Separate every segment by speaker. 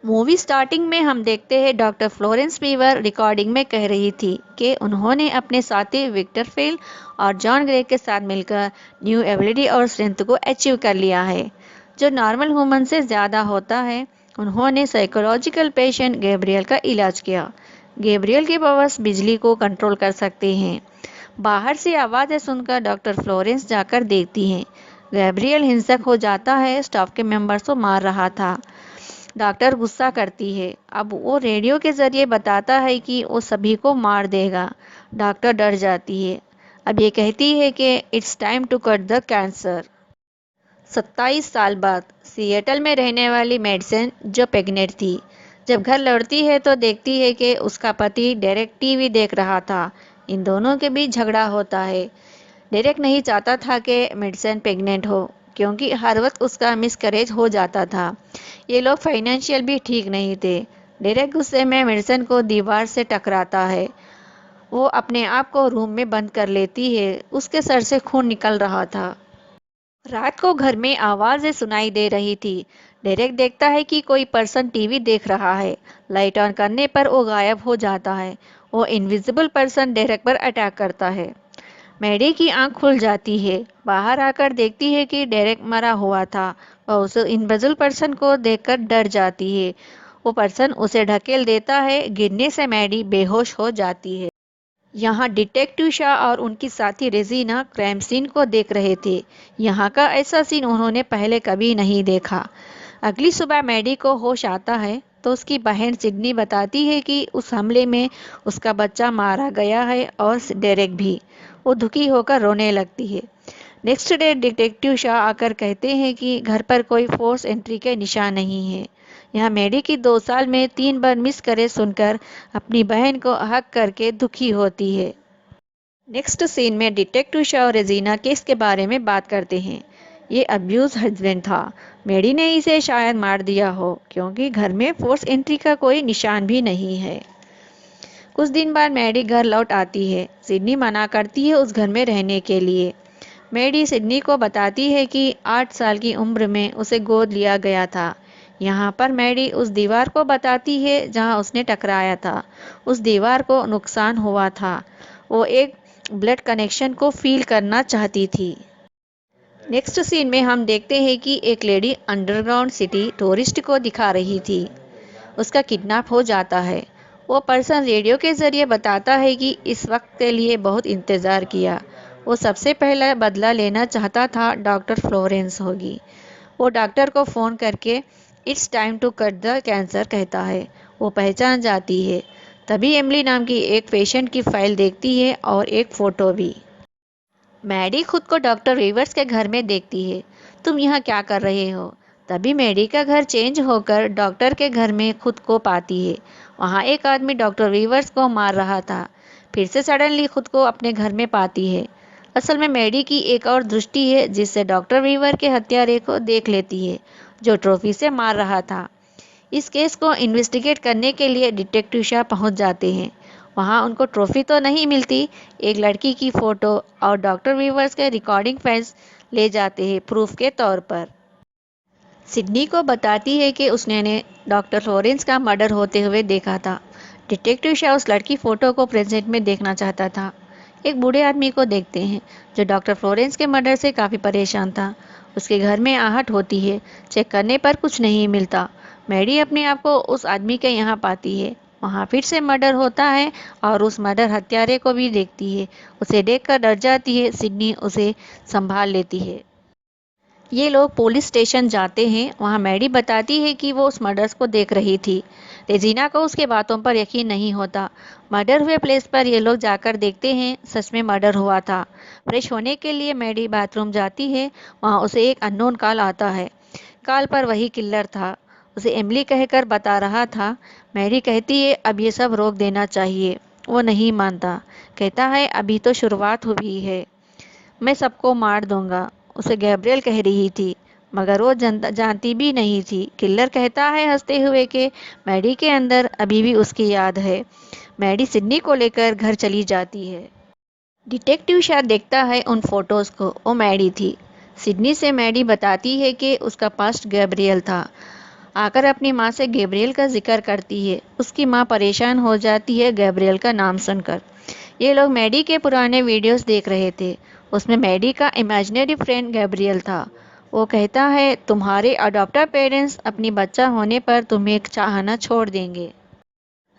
Speaker 1: Movie starting में हम देखते हैं डॉक्टर फ्लोरेंस वीवर रिकॉर्डिंग में कह रही थी कि उन्होंने अपने साथी विक्टर फेल और जॉन ग्रे के साथ मिलकर न्यू एबिलिटी और स्ट्रेंथ को अचीव कर लिया है जो नॉर्मल ह्यूमन से ज़्यादा होता है। उन्होंने साइकोलॉजिकल पेशेंट गैब्रियल का इलाज किया। गैब्रियल के पावर्स बिजली को कंट्रोल कर सकते हैं। बाहर से आवाज़ें सुनकर डॉक्टर फ्लोरेंस जाकर देखती हैं। गैब्रियल हिंसक हो जाता है, स्टाफ के मेंबर्स को मार रहा था। डॉक्टर गुस्सा करती है। अब वो रेडियो के जरिए बताता है कि वो सभी को मार देगा। डॉक्टर डर जाती है। अब ये कहती है कि it's time to cut the cancer. 27 साल बाद सिएटल में रहने वाली मेडिसन जो प्रेग्नेंट थी, जब घर लौटती है तो देखती है कि उसका पति डायरेक्ट टीवी देख रहा था। इन दोनों के बीच झगड़ा होता है। डेरेक नहीं चाहता था कि मेडिसन प्रेग्नेंट हो क्योंकि हर वक्त उसका मिसकैरेज हो जाता था। ये लोग फाइनेंशियल भी ठीक नहीं थे। डेरेक गुस्से में मेडिसन को दीवार से टकराता है। वो अपने आप को रूम में बंद कर लेती है। उसके सर से खून निकल रहा था। रात को घर में आवाज़ें सुनाई दे रही थी। डेरेक देखता है कि कोई पर्सन टीवी देख रहा है। लाइट ऑन करने पर वो गायब हो जाता है। वो इनविजिबल पर्सन डेरेक पर अटैक करता है। मैडी की आंख खुल जाती है। बाहर आकर देखती है कि डेरेक मरा हुआ था। वह उस इनविजिबल पर्सन को देखकर डर जाती है। वो पर्सन उसे ढकेल देता है। गिरने से मैडी बेहोश हो जाती है। यहाँ डिटेक्टिव शाह और उनकी साथी रेजीना क्राइम सीन को देख रहे थे। यहाँ का ऐसा सीन उन्होंने पहले कभी नहीं देखा। अगली सुबह मैडी को होश आता है तो उसकी बहन सिडनी बताती है कि उस हमले में उसका बच्चा मारा गया है और डेरेक भी। वो दुखी होकर रोने लगती है। नेक्स्ट डे डिटेक्टिव शाह आकर कहते हैं कि घर पर कोई फोर्स एंट्री के निशान नहीं है। यहाँ मैडी की 2 साल में 3 बार मिस करे सुनकर अपनी बहन को हक करके दुखी होती है। नेक्स्ट सीन में डिटेक्टिव शाह और रेजीना केस के बारे में बात करते हैं। ये अब्यूज हस्बैंड था। मैडी ने इसे शायद मार दिया हो क्योंकि घर में फोर्स एंट्री का कोई निशान भी नहीं है। कुछ दिन बाद मैडी घर लौट आती है। सिडनी मना करती है उस घर में रहने के लिए। मैडी सिडनी को बताती है कि 8 साल की उम्र में उसे गोद लिया गया था। यहाँ पर मैडी उस दीवार को बताती है जहाँ उसने टकराया था। उस दीवार को नुकसान हुआ था। वो एक ब्लड कनेक्शन को फील करना चाहती थी। नेक्स्ट सीन में हम देखते हैं कि एक लेडी अंडरग्राउंड सिटी टूरिस्ट को दिखा रही थी। उसका किडनैप हो जाता है। वो पर्सन रेडियो के ज़रिए बताता है कि इस वक्त के लिए बहुत इंतज़ार किया। वो सबसे पहला बदला लेना चाहता था डॉक्टर फ्लोरेंस होगी। वो डॉक्टर को फ़ोन करके it's time to cut the cancer कहता है। वो पहचान जाती है। तभी एमिली नाम की एक पेशेंट की फाइल देखती है और एक फ़ोटो भी। मैडी खुद को डॉक्टर वीवर्स के घर में देखती है। तुम यहाँ क्या कर रहे हो? तभी मैडी का घर चेंज होकर डॉक्टर के घर में खुद को पाती है। वहाँ एक आदमी डॉक्टर वीवर्स को मार रहा था। फिर से सडनली खुद को अपने घर में पाती है। असल में मैडी की एक और दृष्टि है जिससे डॉक्टर वीवर के हत्यारे को देख लेती है जो ट्रॉफी से मार रहा था। इस केस को इन्वेस्टिगेट करने के लिए डिटेक्टिव शाह पहुंच जाते हैं। वहां उनको ट्रॉफी तो नहीं मिलती, एक लड़की की फ़ोटो और डॉक्टर वीवर्स के रिकॉर्डिंग फाइल्स ले जाते हैं प्रूफ के तौर पर। सिडनी को बताती है कि उसने डॉक्टर फ्लोरेंस का मर्डर होते हुए देखा था। डिटेक्टिव शाह उस लड़की फ़ोटो को प्रेजेंट में देखना चाहता था। एक बूढ़े आदमी को देखते हैं जो डॉक्टर फ्लोरेंस के मर्डर से काफ़ी परेशान था। उसके घर में आहट होती है। चेक करने पर कुछ नहीं मिलता। मैडी अपने आप को उस आदमी के यहाँ पाती है। वहाँ फिर से मर्डर होता है और उस मर्डर हत्यारे को भी देखती है। उसे देखकर डर जाती है। सिडनी उसे संभाल लेती है। ये लोग पुलिस स्टेशन जाते हैं। वहाँ मैडी बताती है कि वो उस मर्डर्स को देख रही थी। रेजीना को उसके बातों पर यकीन नहीं होता। मर्डर हुए प्लेस पर ये लोग जाकर देखते हैं सच में मर्डर हुआ था। फ्रेश होने के लिए मैडी बाथरूम जाती है। वहाँ उसे एक अननोन कॉल आता है। कॉल पर वही किलर था। उसे एमिली कहकर बता रहा था। मैडी कहती है अब ये सब रोक देना चाहिए। वो नहीं मानता। कहता है अभी तो शुरुआत हुई है। मैं सबको मार दूंगा, उसे गैब्रियल कह रही थी। मगर वो जानती भी नहीं थी। किलर कहता है हंसते हुए कि मैडी के अंदर अभी भी उसकी याद है। मैडी सिडनी को लेकर घर चली जाती है। डिटेक्टिव शाह देखता है उन फोटोज को। वो मैडी थी। सिडनी से मैडी बताती है कि उसका पास्ट गैब्रियल था। आकर अपनी माँ से गैब्रियल का जिक्र करती है। उसकी माँ परेशान हो जाती है गैब्रियल का नाम सुनकर। ये लोग मैडी के पुराने वीडियोस देख रहे थे। उसमें मैडी का इमेजिनरी फ्रेंड गैब्रियल था। वो कहता है तुम्हारे अडॉप्टर पेरेंट्स अपनी बच्चा होने पर तुम्हें चाहना छोड़ देंगे।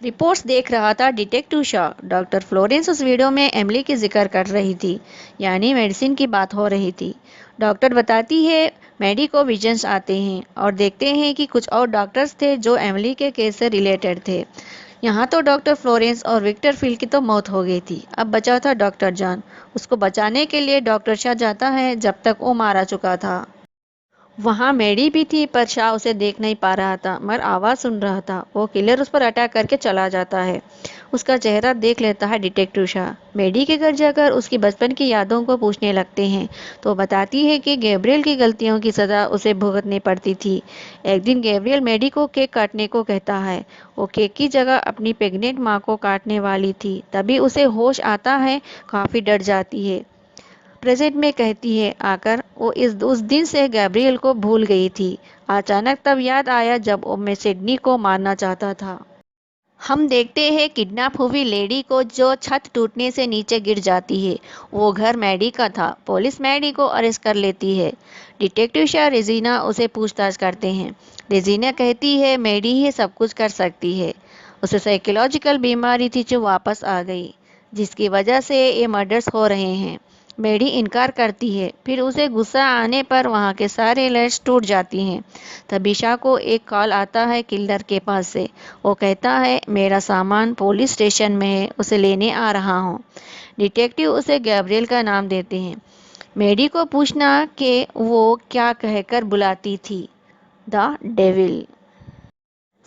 Speaker 1: रिपोर्ट्स देख रहा था डिटेक्टिव शॉ। डॉक्टर फ्लोरेंस उस वीडियो में एमिली की जिक्र कर रही थी, यानी मेडिसिन की बात हो रही थी। डॉक्टर बताती है मैडी को विजन्स आते हैं और देखते हैं कि कुछ और डॉक्टर्स थे जो एमिली के केस से रिलेटेड थे। यहाँ तो डॉक्टर फ्लोरेंस और विक्टर फील्ड की तो मौत हो गई थी, अब बचा था डॉक्टर जॉन। उसको बचाने के लिए डॉक्टर शाह जाता है, जब तक वो मारा चुका था। वहाँ मैडी भी थी, पर शाह उसे देख नहीं पा रहा था मगर आवाज़ सुन रहा था। वो किलर उस पर अटैक करके चला जाता है। उसका चेहरा देख लेता है डिटेक्टिव शाह। मैडी के घर जाकर उसकी बचपन की यादों को पूछने लगते हैं तो बताती है कि गैब्रियल की गलतियों की सज़ा उसे भुगतनी पड़ती थी। एक दिन गैब्रियल मैडी को केक काटने को कहता है। वो केक की जगह अपनी प्रेग्नेंट माँ को काटने वाली थी। तभी उसे होश आता है, काफ़ी डर जाती है। प्रेजेंट में कहती है आकर वो उस दिन से गैब्रियल को भूल गई थी। अचानक तब याद आया जब वो मैं सिडनी को मारना चाहता था। हम देखते हैं किडनैप हुई लेडी को जो छत टूटने से नीचे गिर जाती है। वो घर मैडी का था। पुलिस मैडी को अरेस्ट कर लेती है। डिटेक्टिव शाह रेजिना उसे पूछताछ करते हैं। रेजिना कहती है मैडी ही सब कुछ कर सकती है। उसे साइकोलॉजिकल बीमारी थी जो वापस आ गई, जिसकी वजह से ये मर्डर्स हो रहे हैं। मैडी इनकार करती है। फिर उसे गुस्सा आने पर वहाँ के सारे लाइट्स टूट जाती हैं। तभी शाह को एक कॉल आता है किलर के पास से। वो कहता है मेरा सामान पुलिस स्टेशन में है, उसे लेने आ रहा हूँ। डिटेक्टिव उसे गैब्रियल का नाम देते हैं। मैडी को पूछना कि वो क्या कहकर बुलाती थी, द डेविल।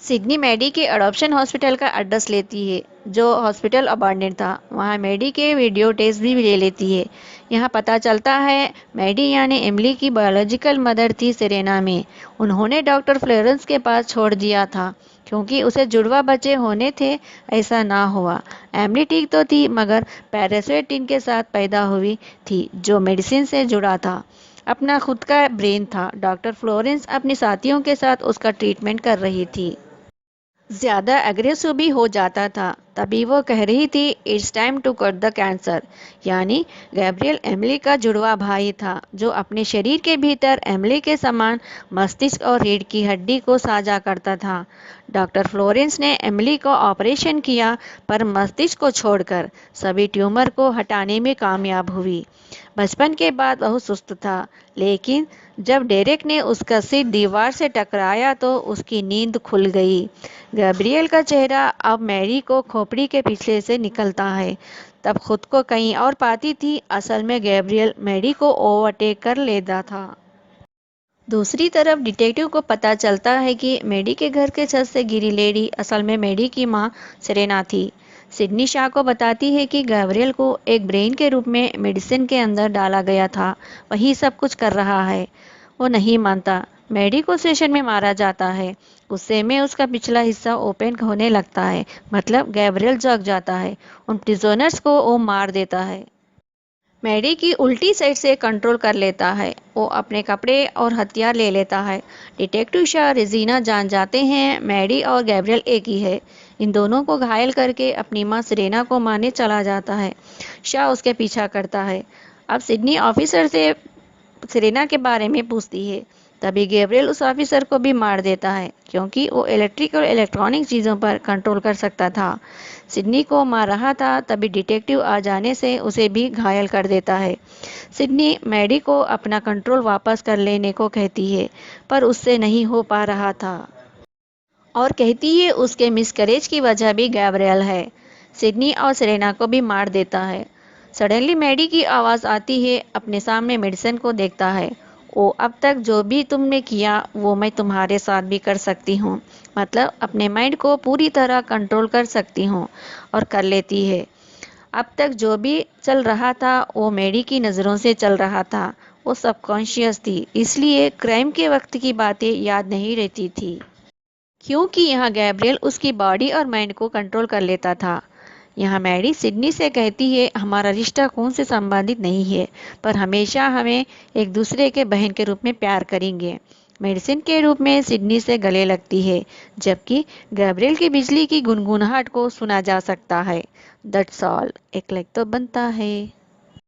Speaker 1: सिडनी मैडी के अडॉप्शन हॉस्पिटल का एड्रेस लेती है, जो हॉस्पिटल अबांडेड था। वहाँ मैडी के वीडियो टेस्ट भी ले लेती है। यहाँ पता चलता है मैडी यानी एमिली की बायोलॉजिकल मदर थी सेरेना में। उन्होंने डॉक्टर फ्लोरेंस के पास छोड़ दिया था क्योंकि उसे जुड़वा बच्चे होने थे। ऐसा ना हुआ। एमिली ठीक तो थी मगर पैरासाइटिन के साथ पैदा हुई थी जो मेडिसिन से जुड़ा था। अपना खुद का ब्रेन था। डॉक्टर फ्लोरेंस अपने साथियों के साथ उसका ट्रीटमेंट कर रही थी। ज़्यादा एग्रेसिव भी हो जाता था। तभी वो कह रही थी it's time to cut the cancer. यानी गैब्रियल एमिली का जुड़वा भाई था जो अपने शरीर के भीतर एमिली के समान मस्तिष्क और रीढ़ की हड्डी को साझा करता था। डॉक्टर फ्लोरेंस ने एमिली को ऑपरेशन किया पर मस्तिष्क को छोड़कर सभी ट्यूमर को हटाने में कामयाब हुई। बचपन के बाद बहुत सुस्त था, लेकिन जब डेरेक ने उसका सिर दीवार से टकराया तो उसकी नींद खुल गई। गैब्रियल का चेहरा अब मैरी को खोपड़ी के पीछे से निकलता है। तब खुद को कहीं और पाती थी। असल में गैब्रियल मैरी को ओवरटेक कर लेता था। दूसरी तरफ डिटेक्टिव को पता चलता है कि मैडी के घर के छत से गिरी लेडी असल में मैडी की मां सेरेना थी। सिडनी शाह को बताती है कि गैब्रियल को एक ब्रेन के रूप में मेडिसिन के अंदर डाला गया था, वही सब कुछ कर रहा है। वो नहीं मानता। मैडी को सेशन में मारा जाता है। गुस्से में उसका पिछला हिस्सा ओपन होने लगता है, मतलब गैब्रियल जग जाता है। उन प्रिजनर्स को वो मार देता है। मैडी की उल्टी साइड से कंट्रोल कर लेता है। वो अपने कपड़े और हथियार ले लेता है। डिटेक्टिव शाह रेजिना जान जाते हैं मैडी और गैब्रियल एक ही है। इन दोनों को घायल करके अपनी मां सेरेना को मारने चला जाता है। शाह उसके पीछा करता है। अब सिडनी ऑफिसर से सेरेना के बारे में पूछती है। तभी गैब्रियल उस ऑफिसर को भी मार देता है क्योंकि वो इलेक्ट्रिक और इलेक्ट्रॉनिक चीज़ों पर कंट्रोल कर सकता था। सिडनी को मार रहा था तभी डिटेक्टिव आ जाने से उसे भी घायल कर देता है। सिडनी मैडी को अपना कंट्रोल वापस कर लेने को कहती है, पर उससे नहीं हो पा रहा था और कहती है उसके मिसकैरेज की वजह भी गैब्रियल है। सिडनी और सेरेना को भी मार देता है। सडनली मैडी की आवाज़ आती है। अपने सामने मेडिसिन को देखता है। ओ अब तक जो भी तुमने किया वो मैं तुम्हारे साथ भी कर सकती हूँ, मतलब अपने माइंड को पूरी तरह कंट्रोल कर सकती हूँ और कर लेती है। अब तक जो भी चल रहा था वो मैडी की नज़रों से चल रहा था। वो सबकॉन्शियस थी, इसलिए क्राइम के वक्त की बातें याद नहीं रहती थी, क्योंकि यहाँ गैब्रियल उसकी बॉडी और माइंड को कंट्रोल कर लेता था। यहाँ मैडी सिडनी से कहती है हमारा रिश्ता खून से संबंधित नहीं है, पर हमेशा हमें एक दूसरे के बहन के रूप में प्यार करेंगे। मेडिसिन के रूप में सिडनी से गले लगती है, जबकि गैब्रियल की बिजली की गुनगुनाहट को सुना जा सकता है। That's all. एक लाइक तो बनता है।